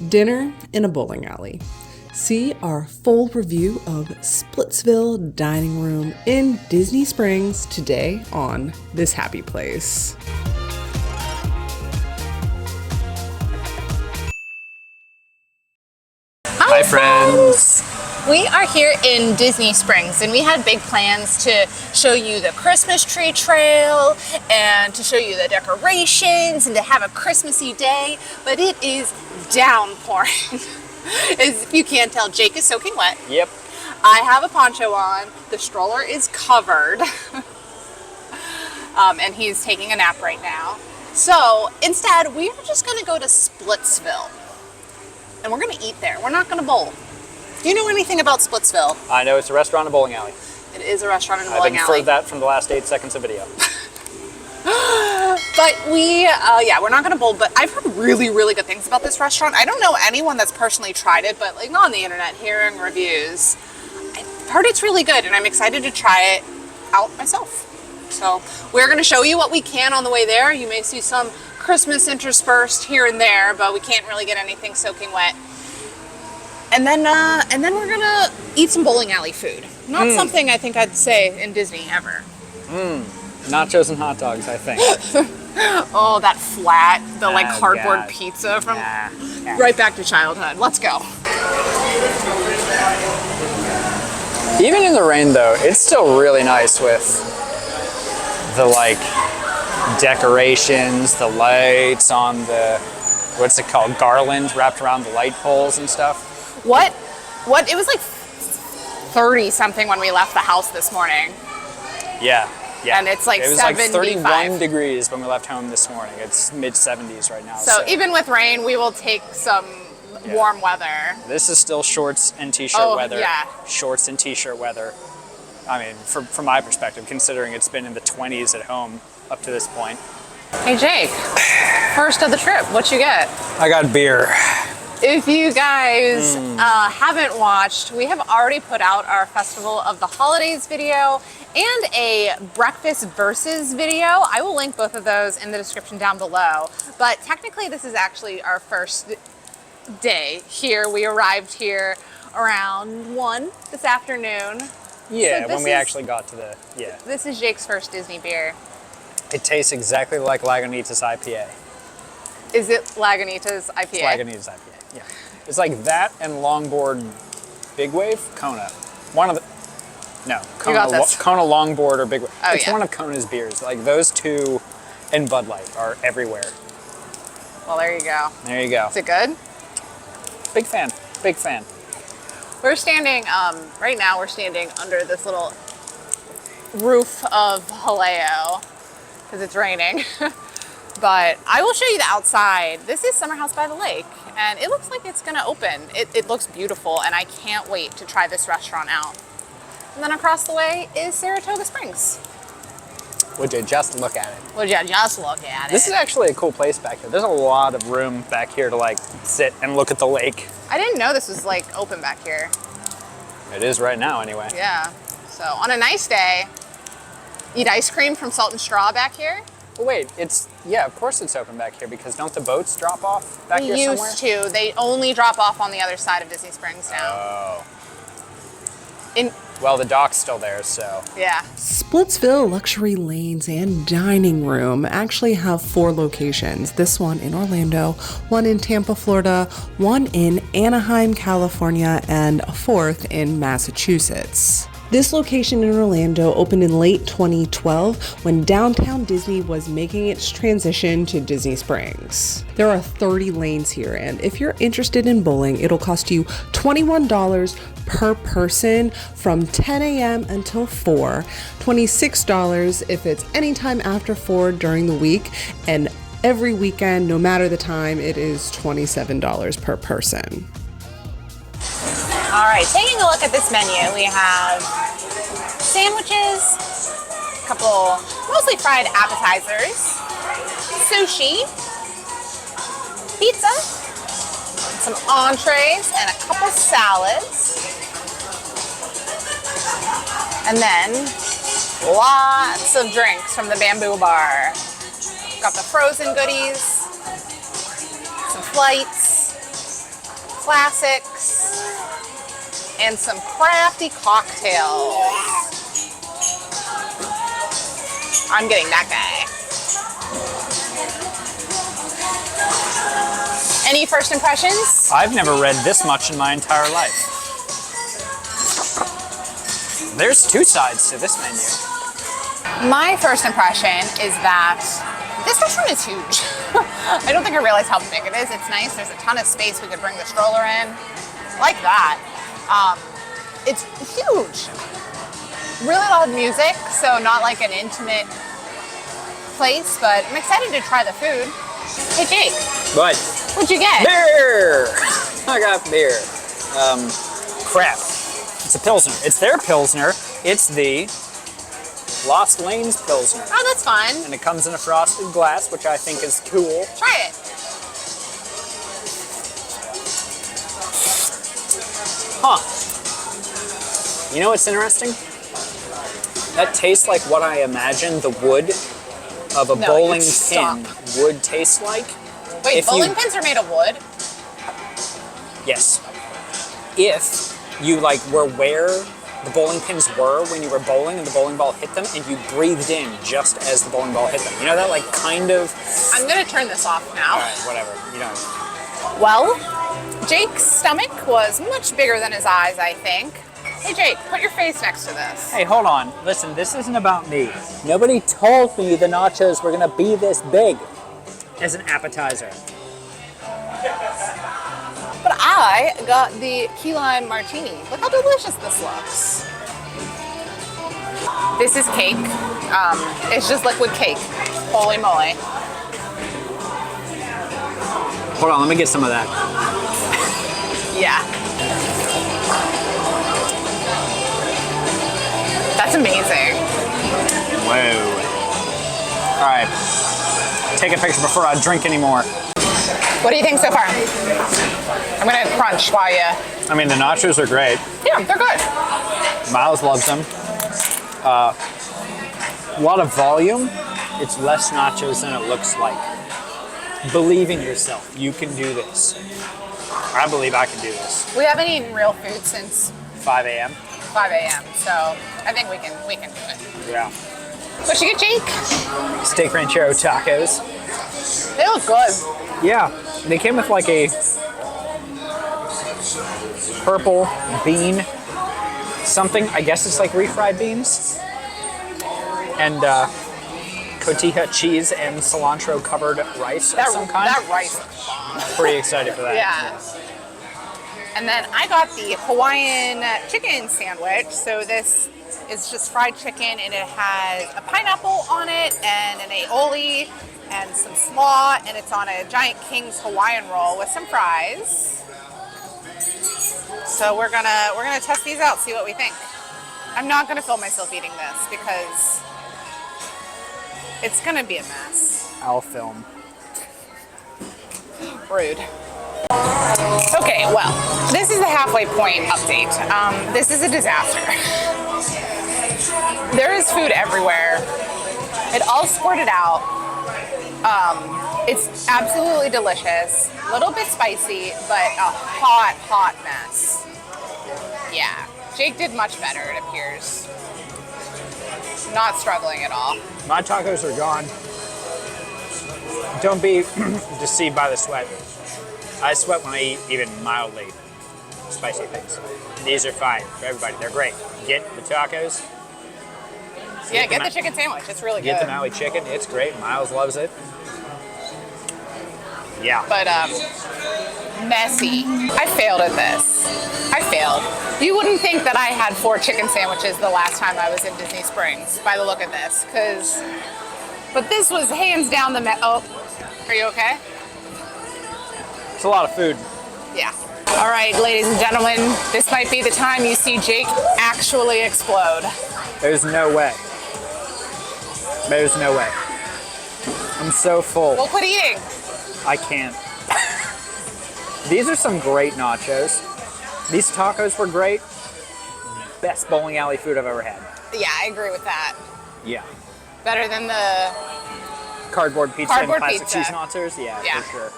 Dinner in a bowling alley. See our full review of Splitsville Dining Room in Disney Springs today on This Happy Place. Hi friends! We are here in Disney Springs and we had big plans to show you the Christmas tree trail and to show you the decorations and to have a Christmassy day, but it is downpouring. As you can't tell, Jake is soaking wet. Yep. I have a poncho on, the stroller is covered, and he's taking a nap right now. So instead, we are just gonna go to Splitsville and we're gonna eat there. We're not gonna bowl. Do you know anything about Splitsville? I know it's a restaurant and bowling alley. It is a restaurant and a bowling alley. I've inferred that from the last 8 seconds of video. But we're not gonna bowl, but I've heard really, really good things about this restaurant. I don't know anyone that's personally tried it, but like on the internet, hearing reviews, I've heard it's really good and I'm excited to try it out myself. So we're gonna show you what we can on the way there. You may see some Christmas interspersed here and there, but we can't really get anything soaking wet. And then we're gonna eat some bowling alley food. Not something I think I'd say in Disney ever. Nachos and hot dogs, I think. Oh, that flat, the like cardboard pizza from right back to childhood. Let's go. Even in the rain though, it's still really nice with the like decorations, the lights on the, what's it called, garland wrapped around the light poles and stuff. What? It was like 30 something when we left the house this morning. Yeah. And it's like 75. It was like 31 degrees when we left home this morning. It's mid 70s right now. So even with rain, we will take some warm weather. This is still shorts and t-shirt weather. Yeah. Shorts and t-shirt weather. I mean, from my perspective, considering it's been in the 20s at home up to this point. Hey Jake, first of the trip, what you get? I got beer. If you guys haven't watched, we have already put out our Festival of the Holidays video and a Breakfast Versus video. I will link both of those in the description down below. But technically this is actually our first day here. We arrived here around 1 this afternoon. Yeah, so when we actually got to the, This is Jake's first Disney beer. It tastes exactly like Lagunitas IPA. Is it Lagunitas IPA? It's Lagunitas IPA. Yeah, it's like that and Longboard Big Wave Kona. One of the Kona Longboard or Big Wave. Oh, it's one of Kona's beers. Like those two and Bud Light are everywhere. Well, there you go. There you go. Is it good? Big fan. Big fan. We're standing right now. We're standing under this little roof of Haleo because it's raining. But I will show you the outside. This is Summer House by the Lake, and it looks like it's gonna open. It looks beautiful, and I can't wait to try this restaurant out. And then across the way is Saratoga Springs. Would you just look at it? Would you just look at it? This is actually a cool place back here. There's a lot of room back here to like sit and look at the lake. I didn't know this was like open back here. It is right now anyway. Yeah, so on a nice day, eat ice cream from Salt and Straw back here. Well, wait, of course it's open back here because don't the boats drop off back here somewhere? They used to. They only drop off on the other side of Disney Springs now. Oh. In Well, the dock's still there, so. Yeah. Splitsville Luxury Lanes and Dining Room actually have 4 locations. This one in Orlando, one in Tampa, Florida, one in Anaheim, California, and a 4th in Massachusetts. This location in Orlando opened in late 2012 when Downtown Disney was making its transition to Disney Springs. There are 30 lanes here, and if you're interested in bowling, it'll cost you $21 per person from 10 a.m. until 4, $26 if it's anytime after 4 during the week, and every weekend, no matter the time, it is $27 per person. All right, taking a look at this menu, we have sandwiches, a couple mostly fried appetizers, sushi, pizza, some entrees, and a couple salads. And then lots of drinks from the Bamboo Bar. Got the frozen goodies, some flights, classics, and some crafty cocktails. I'm getting that guy. Any first impressions? I've never read this much in my entire life. There's two sides to this menu. My first impression is that this restaurant is huge. I don't think I realized how big it is. It's nice. There's a ton of space. We could bring the stroller in. I like that. It's huge. Really loud music, so not like an intimate place, but I'm excited to try the food. Hey Jake. What? What'd you get? Beer! I got beer. Crap. It's a Pilsner. It's their Pilsner. It's the Lost Lanes Pilsner. Oh, that's fun. And it comes in a frosted glass, which I think is cool. Try it. Huh. You know what's interesting? That tastes like what I imagined the wood of a bowling pin would taste like. Wait, if bowling pins are made of wood? Yes. If you like were where the bowling pins were when you were bowling and the bowling ball hit them and you breathed in just as the bowling ball hit them. You know that like kind of... I'm gonna turn this off now. All right, whatever. You know. Well, Jake's stomach was much bigger than his eyes, I think. Hey Jake, put your face next to this. Hey, hold on. Listen, this isn't about me. Nobody told me the nachos were gonna be this big as an appetizer. But I got the key lime martini. Look how delicious this looks. This is cake. It's just liquid cake. Holy moly. Hold on, let me get some of that. Yeah. That's amazing. Whoa. All right. Take a picture before I drink anymore. What do you think so far? I'm gonna crunch while you... I mean, the nachos are great. Yeah, they're good. Miles loves them. A lot of volume. It's less nachos than it looks like. Believe in yourself. You can do this. I believe I can do this. We haven't eaten real food since 5 a.m. 5 a.m. So I think we can do it. Yeah. What you get, Jake? Steak ranchero tacos. They look good. Yeah, they came with like a purple bean something. I guess it's like refried beans. And cotija cheese and cilantro covered rice of some kind. That rice looks bomb. Pretty excited for that. Yeah. And then I got the Hawaiian chicken sandwich. So this is just fried chicken and it has a pineapple on it and an aioli and some slaw, and it's on a giant King's Hawaiian roll with some fries. So we're gonna test these out, see what we think. I'm not gonna film myself eating this because it's gonna be a mess. I'll film. Rude. Okay, well, this is the halfway point update. This is a disaster. There is food everywhere. It all squirted out. It's absolutely delicious. A little bit spicy, but a hot, hot mess. Yeah, Jake did much better, it appears. Not struggling at all. My tacos are gone. Don't be deceived by the sweat. I sweat when I eat even mildly spicy things. These are fine for everybody. They're great. Get the tacos. Yeah, get the chicken sandwich. It's really good. Get the Maui chicken. It's great. Miles loves it. Yeah. But messy. I failed at this. I failed. You wouldn't think that I had 4 chicken sandwiches the last time I was in Disney Springs by the look of this, but this was hands down the oh, are you okay? It's a lot of food. Yeah. All right, ladies and gentlemen, this might be the time you see Jake actually explode. There's no way. There's no way. I'm so full. Well, quit eating. I can't. These are some great nachos. These tacos were great. Best bowling alley food I've ever had. Yeah, I agree with that. Yeah. Better than the Cardboard pizza Cardboard and plastic pizza. cheese monsters? Yeah, Yeah. for sure.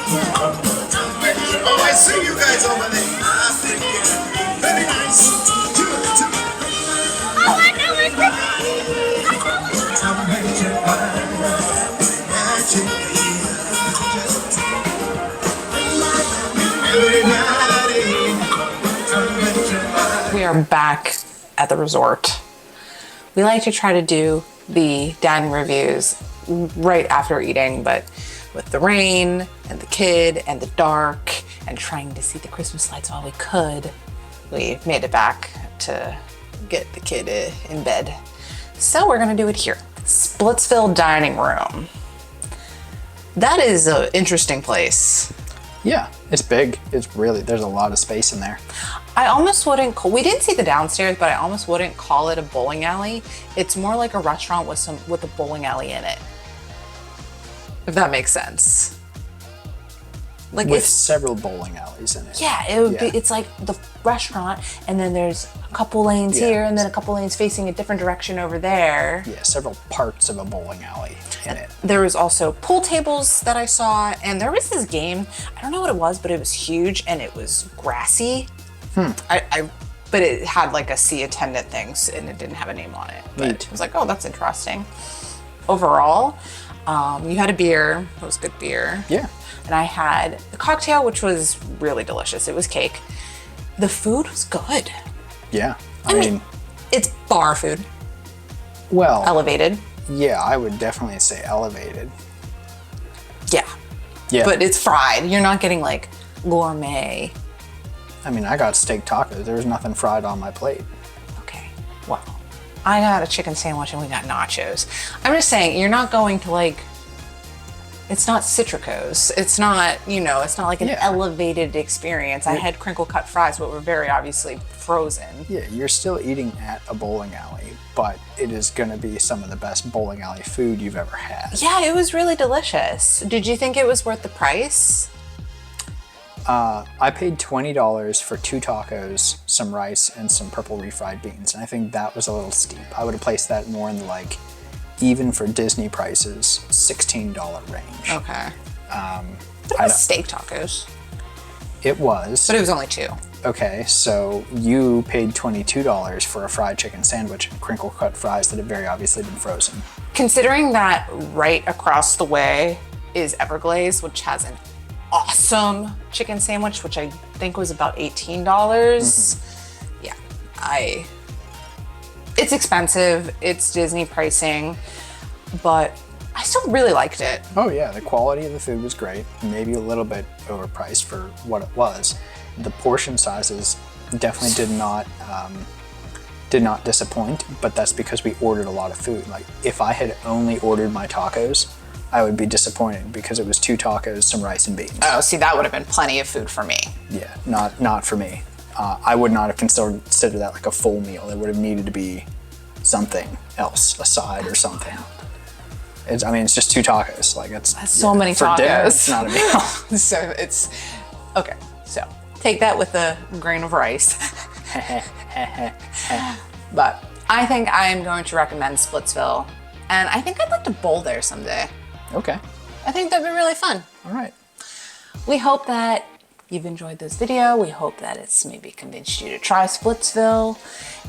Oh, I see you guys over there. Very nice. Oh, I know it's We are back at the resort. We like to try to do the dining reviews right after eating, but with the rain and the kid and the dark and trying to see the Christmas lights while we could, we made it back to get the kid in bed. So we're gonna do it here. Splitsville Dining Room. That is an interesting place. Yeah, it's big. It's really, there's a lot of space in there. I almost wouldn't call, we didn't see the downstairs, but I almost wouldn't call it a bowling alley. It's more like a restaurant with a bowling alley in it. If that makes sense. Like with several bowling alleys in it. Yeah, it would be, it's like the restaurant and then there's a couple lanes here and then a couple lanes facing a different direction over there. Yeah, several parts of a bowling alley in it. There was also pool tables that I saw, and there was this game, I don't know what it was, but it was huge and it was grassy. But it had like a sea attendant things and it didn't have a name on it. But Neat. I was like, oh, that's interesting. Overall, you had a beer, it was good beer. Yeah. And I had the cocktail, which was really delicious. It was cake. The food was good. Yeah. I mean, it's bar food. Well, Elevated. yeah, I would definitely say elevated. Yeah. Yeah. But it's fried. You're not getting like gourmet. I mean, I got steak tacos. There was nothing fried on my plate. Okay. Well, I got a chicken sandwich and we got nachos. I'm just saying, you're not going to like, it's not Citricos. It's not, you know, it's not like an elevated experience. I had crinkle cut fries, but were very obviously frozen. Yeah, you're still eating at a bowling alley, but it is going to be some of the best bowling alley food you've ever had. Yeah, it was really delicious. Did you think it was worth the price? I paid $20 for 2 tacos, some rice, and some purple refried beans, and I think that was a little steep. I would have placed that more in the, like, even for Disney prices, $16 range. Okay. But it was steak tacos. It was. But it was only 2. Okay, so you paid $22 for a fried chicken sandwich and crinkle cut fries that had very obviously been frozen. Considering that right across the way is Everglades, which has an awesome chicken sandwich, which I think was about $18. Yeah, it's expensive, it's Disney pricing, but I still really liked it. Oh yeah, the quality of the food was great, maybe a little bit overpriced for what it was. The portion sizes definitely did not disappoint, but that's because we ordered a lot of food. Like, if I had only ordered my tacos, I would be disappointed because it was 2 tacos, some rice and beans. Oh, see, that would have been plenty of food for me. Yeah, not for me. I would not have considered that like a full meal. It would have needed to be something else, a side or something. It's just 2 tacos. Like, that's so many for tacos. dinner, it's not a meal. So it's okay. So take that with a grain of rice. But I think I am going to recommend Splitsville, and I think I'd like to bowl there someday. Okay. I think that'd be really fun. All right. We hope that you've enjoyed this video. We hope that it's maybe convinced you to try Splitsville.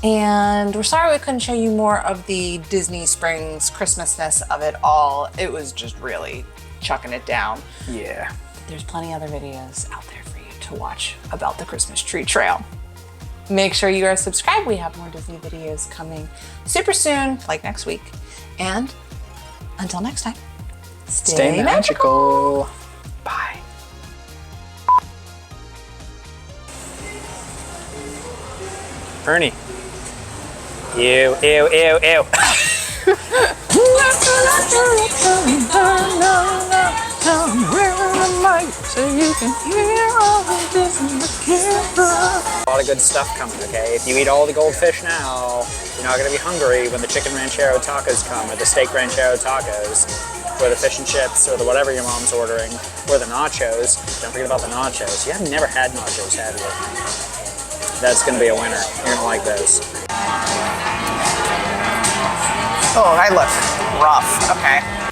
And we're sorry we couldn't show you more of the Disney Springs Christmasness of it all. It was just really chucking it down. Yeah. There's plenty other videos out there for you to watch about the Christmas tree trail. Make sure you are subscribed. We have more Disney videos coming super soon, like next week. And until next time, stay magical. Bye. Bernie. Ew, ew, ew, ew. A lot of good stuff coming, okay? If you eat all the goldfish now, you're not gonna be hungry when the chicken ranchero tacos come, or the steak ranchero tacos, or the fish and chips, or the whatever your mom's ordering, or the nachos. Don't forget about the nachos. You have never had nachos, have you? That's gonna be a winner. You're gonna like those. Oh, I look rough. Okay.